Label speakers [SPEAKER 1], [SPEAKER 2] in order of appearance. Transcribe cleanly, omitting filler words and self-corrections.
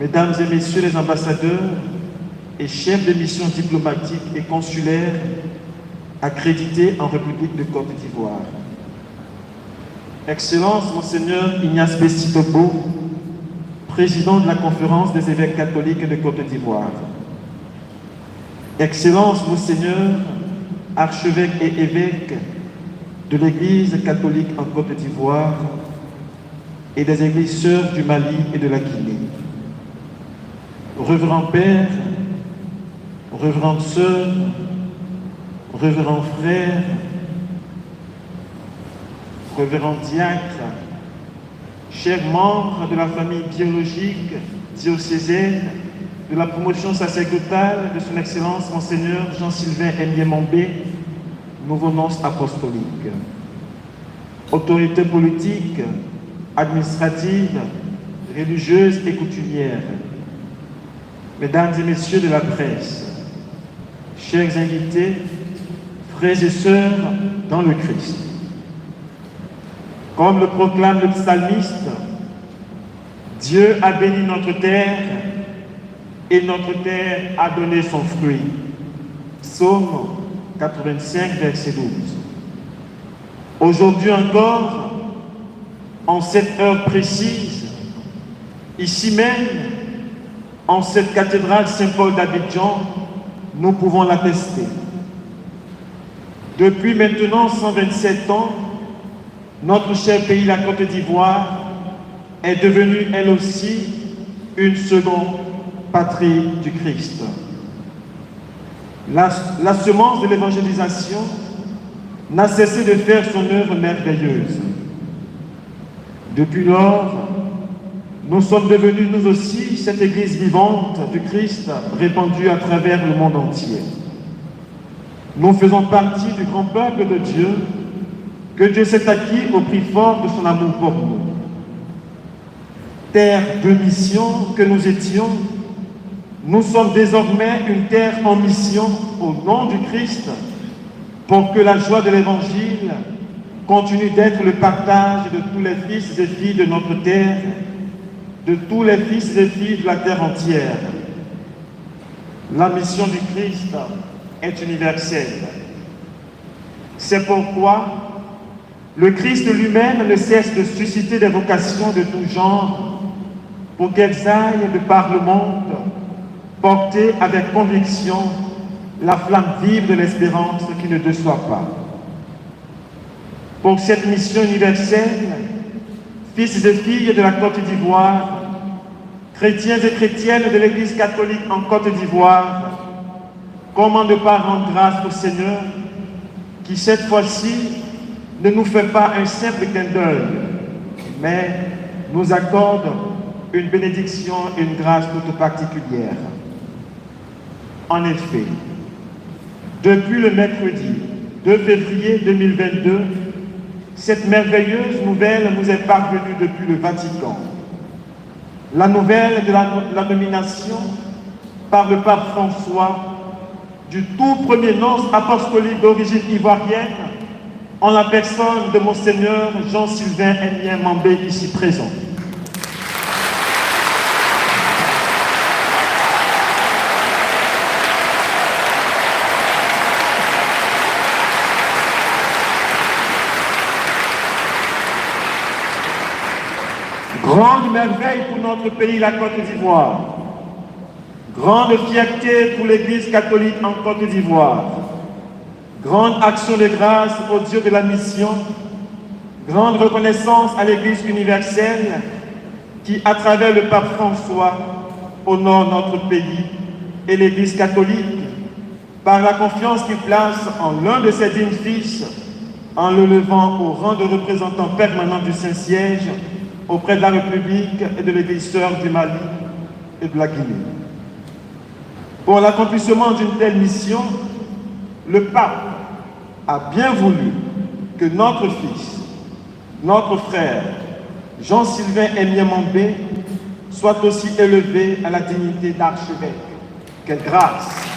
[SPEAKER 1] Mesdames et Messieurs les ambassadeurs et chefs de missions diplomatiques et consulaires accrédités en République de Côte d'Ivoire. Excellence, Monseigneur Ignace Bessi-Tobo, président de la Conférence des évêques catholiques de Côte d'Ivoire. Excellence, Monseigneur, archevêque et évêque de l'Église catholique en Côte d'Ivoire et des églises sœurs du Mali et de la Guinée. Révérend Père, révérende sœur, révérend frère, révérend diacre, chers membres de la famille biologique diocésaine de la promotion sacerdotale de son Excellence Monseigneur Jean-Sylvain Ndiémambé, nouveau nonce apostolique, autorités politiques, administratives, religieuses et coutumières, mesdames et messieurs de la presse, chers invités, frères et sœurs dans le Christ. Comme le proclame le psalmiste, Dieu a béni notre terre et notre terre a donné son fruit. Psaume 85, verset 12. Aujourd'hui encore, en cette heure précise, ici même, en cette cathédrale Saint-Paul d'Abidjan, nous pouvons l'attester. Depuis maintenant 127 ans, notre cher pays, la Côte d'Ivoire, est devenue elle aussi une seconde patrie du Christ. La semence de l'évangélisation n'a cessé de faire son œuvre merveilleuse. Depuis lors, nous sommes devenus nous aussi cette Église vivante du Christ répandue à travers le monde entier. Nous faisons partie du grand peuple de Dieu que Dieu s'est acquis au prix fort de son amour pour nous. Terre de mission que nous étions, nous sommes désormais une terre en mission au nom du Christ pour que la joie de l'Évangile continue d'être le partage de tous les fils et filles de notre terre, de tous les fils et filles de la terre entière. La mission du Christ est universelle. C'est pourquoi le Christ lui-même ne cesse de susciter des vocations de tout genre pour qu'elles aillent de par le monde porter avec conviction la flamme vive de l'espérance qui ne déçoit pas. Pour cette mission universelle, fils et filles de la Côte d'Ivoire, chrétiens et chrétiennes de l'Église catholique en Côte d'Ivoire, comment ne pas rendre grâce au Seigneur qui cette fois-ci ne nous fait pas un simple clin d'œil, mais nous accorde une bénédiction et une grâce toute particulière. En effet, depuis le mercredi 2 février 2022, cette merveilleuse nouvelle nous est parvenue depuis le Vatican. La nouvelle de la nomination par le pape François du tout premier nonce apostolique d'origine ivoirienne en la personne de Monseigneur Jean-Sylvain Ndiémambé ici présent. Grande merveille pour notre pays, la Côte d'Ivoire. Grande fierté pour l'Église catholique en Côte d'Ivoire. Grande action de grâce au Dieu de la mission. Grande reconnaissance à l'Église universelle qui, à travers le pape François, honore notre pays et l'Église catholique par la confiance qu'il place en l'un de ses dignes fils en le levant au rang de représentant permanent du Saint-Siège auprès de la République et de l'Église sœur du Mali et de la Guinée. Pour l'accomplissement d'une telle mission, le pape a bien voulu que notre fils, notre frère, Jean-Sylvain Ndiémambé, soit aussi élevé à la dignité d'archevêque. Quelle grâce!